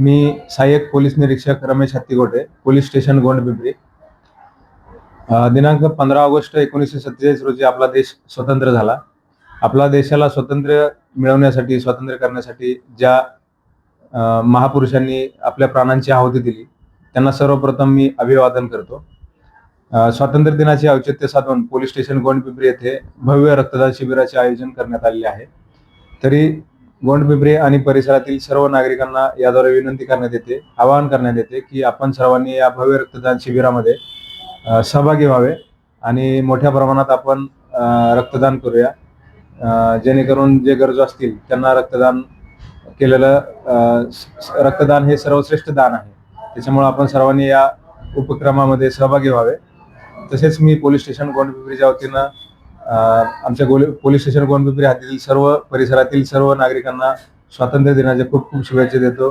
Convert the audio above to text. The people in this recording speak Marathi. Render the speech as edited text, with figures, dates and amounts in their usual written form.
मी सहाय्यक पोलीस निरीक्षक रमेश हत्तीगोटे, पोलीस स्टेशन गोंडपिंपरी. दिनांक 15 ऑगस्ट 1947 रोजी आपला देश स्वतंत्र झाला. आपला देशाला स्वातंत्र्य मिळवण्यासाठी, स्वातंत्र्य करण्यासाठी ज्या महापुरुषांनी आपल्या प्राणांची आहुती दिली, त्यांना सर्वप्रथम मी अभिवादन करतो. स्वातंत्र्य दिनाचे औचित्य साधून पोलीस स्टेशन गोंडपिंपरी येथे भव्य रक्तदान शिबिराचे आयोजन करण्यात आलेले आहे. तरी गोंडपिंपरी आणि परिसरातील सर्व नागरिकांना याद्वारे विनंती करण्यात येते, आवाहन करण्यात येते की आपण सर्वांनी या भव्य रक्तदान शिबिरामध्ये सहभागी व्हावे आणि मोठ्या प्रमाणात आपण रक्तदान करूया. जेणेकरून जे गरजू असतील त्यांना रक्तदान केलेलं रक्तदान हे सर्वश्रेष्ठ दान आहे. त्याच्यामुळे आपण सर्वांनी या उपक्रमामध्ये सहभागी व्हावे. तसेच मी पोलीस स्टेशन गोंडपिंपरीच्या वतीनं आमच्या पोलीस स्टेशन गोंडपिंपरी हद्दीतील सर्व परिसरातील सर्व नागरिकांना स्वातंत्र्य दिनाच्या खूप खूप शुभेच्छा देतो.